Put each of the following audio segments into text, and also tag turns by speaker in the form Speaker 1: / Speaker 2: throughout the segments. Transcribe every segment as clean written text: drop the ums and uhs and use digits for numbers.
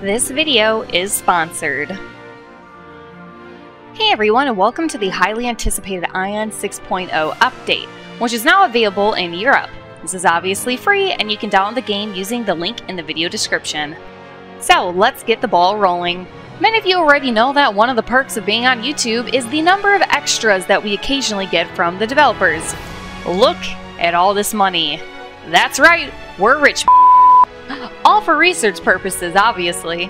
Speaker 1: This video is sponsored. Hey everyone, and welcome to the highly anticipated Aion 6.0 update, which is now available in Europe. This is obviously free, and you can download the game using the link in the video description. So, let's get the ball rolling. Many of you already know that one of the perks of being on YouTube is the number of extras that we occasionally get from the developers. Look at all this money. That's right, we're rich. All for research purposes, obviously.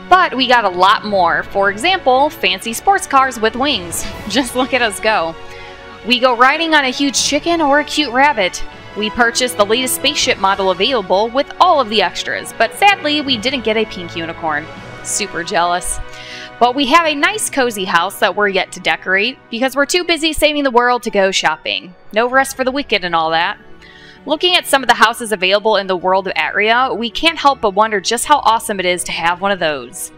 Speaker 1: But we got a lot more. For example, fancy sports cars with wings. Just look at us go. We go riding on a huge chicken or a cute rabbit. We purchased the latest spaceship model available with all of the extras, but sadly we didn't get a pink unicorn. Super jealous. But we have a nice cozy house that we're yet to decorate because we're too busy saving the world to go shopping. No rest for the wicked and all that. Looking at some of the houses available in the world of Atria, we can't help but wonder just how awesome it is to have one of those.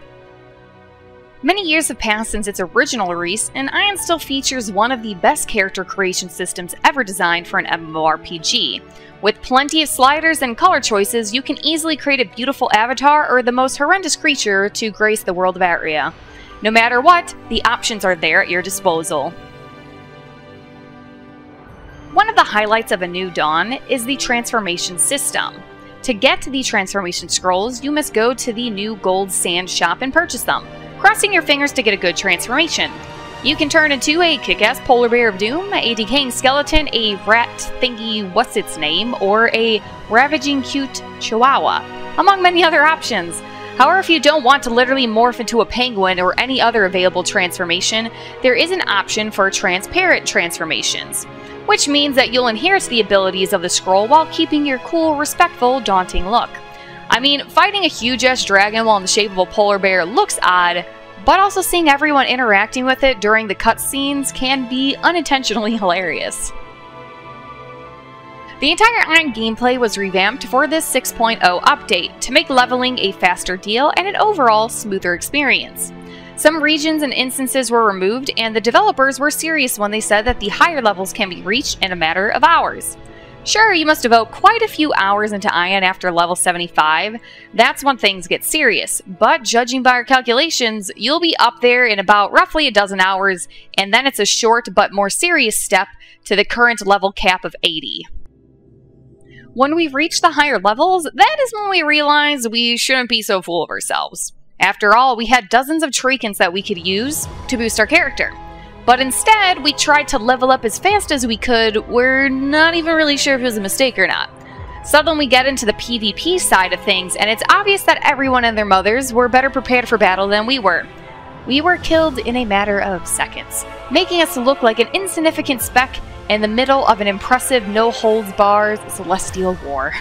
Speaker 1: Many years have passed since its original release, and Aion still features one of the best character creation systems ever designed for an MMORPG. With plenty of sliders and color choices, you can easily create a beautiful avatar or the most horrendous creature to grace the world of Atria. No matter what, the options are there at your disposal. One of the highlights of A New Dawn is the transformation system. To get to the transformation scrolls, you must go to the new gold sand shop and purchase them, crossing your fingers to get a good transformation. You can turn into a kick-ass polar bear of doom, a decaying skeleton, a rat thingy what's-its-name, or a ravaging cute chihuahua, among many other options. However, if you don't want to literally morph into a penguin or any other available transformation, there is an option for transparent transformations, which means that you'll inherit the abilities of the scroll while keeping your cool, respectful, daunting look. I mean, fighting a huge-ass dragon while in the shape of a polar bear looks odd, but also seeing everyone interacting with it during the cutscenes can be unintentionally hilarious. The entire Aion gameplay was revamped for this 6.0 update to make leveling a faster deal and an overall smoother experience. Some regions and instances were removed, and the developers were serious when they said that the higher levels can be reached in a matter of hours. Sure, you must devote quite a few hours into Aion after level 75. That's when things get serious, but judging by our calculations, you'll be up there in about roughly a dozen hours, and then it's a short but more serious step to the current level cap of 80. When we reach the higher levels, that is when we realize we shouldn't be so full of ourselves. After all, we had dozens of trinkets that we could use to boost our character. But instead, we tried to level up as fast as we could. We're not even really sure if it was a mistake or not. So then we get into the PvP side of things, and it's obvious that everyone and their mothers were better prepared for battle than we were. We were killed in a matter of seconds, making us look like an insignificant speck in the middle of an impressive no-holds-barred celestial war.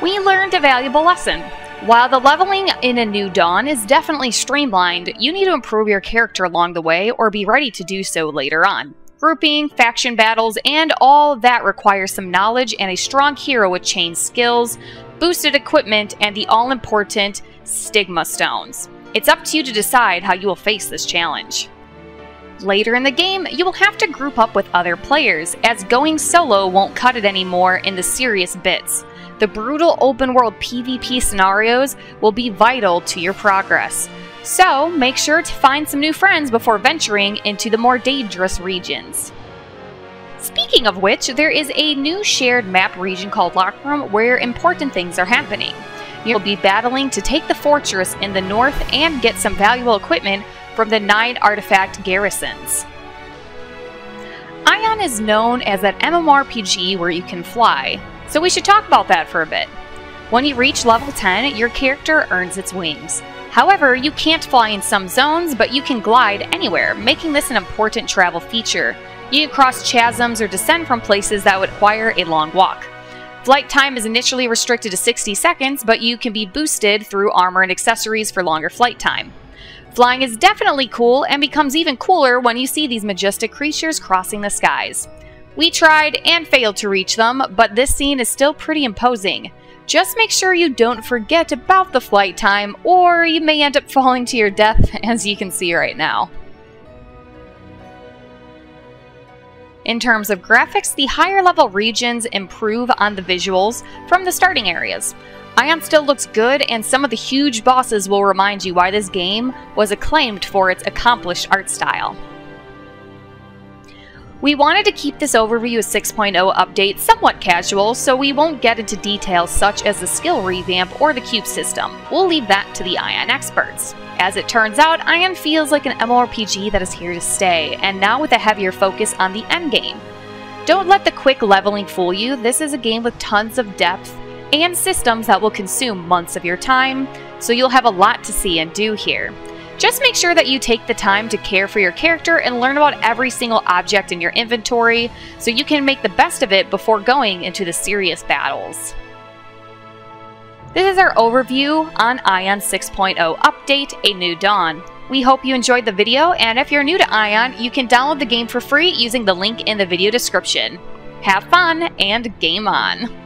Speaker 1: We learned a valuable lesson. While the leveling in A New Dawn is definitely streamlined, you need to improve your character along the way or be ready to do so later on. Grouping, faction battles, and all of that requires some knowledge and a strong hero with chain skills, boosted equipment, and the all-important stigma stones. It's up to you to decide how you will face this challenge. Later in the game, you will have to group up with other players, as going solo won't cut it anymore in the serious bits. The brutal open-world PvP scenarios will be vital to your progress, so make sure to find some new friends before venturing into the more dangerous regions. Speaking of which, there is a new shared map region called Lockroom where important things are happening. You'll be battling to take the fortress in the north and get some valuable equipment from the 9 artifact garrisons. Aion is known as that MMORPG where you can fly, so we should talk about that for a bit. When you reach level 10, your character earns its wings. However, you can't fly in some zones, but you can glide anywhere, making this an important travel feature. You can cross chasms or descend from places that would require a long walk. Flight time is initially restricted to 60 seconds, but you can be boosted through armor and accessories for longer flight time. Flying is definitely cool, and becomes even cooler when you see these majestic creatures crossing the skies. We tried and failed to reach them, but this scene is still pretty imposing. Just make sure you don't forget about the flight time, or you may end up falling to your death, as you can see right now. In terms of graphics, the higher level regions improve on the visuals from the starting areas. Aion still looks good, and some of the huge bosses will remind you why this game was acclaimed for its accomplished art style. We wanted to keep this overview of 6.0 update somewhat casual, so we won't get into details such as the skill revamp or the cube system. We'll leave that to the Aion experts. As it turns out, Aion feels like an MMORPG that is here to stay, and now with a heavier focus on the endgame. Don't let the quick leveling fool you. This is a game with tons of depth and systems that will consume months of your time, so you'll have a lot to see and do here. Just make sure that you take the time to care for your character and learn about every single object in your inventory so you can make the best of it before going into the serious battles. This is our overview on Aion 6.0 Update, A New Dawn. We hope you enjoyed the video, and if you're new to Aion, you can download the game for free using the link in the video description. Have fun, and game on!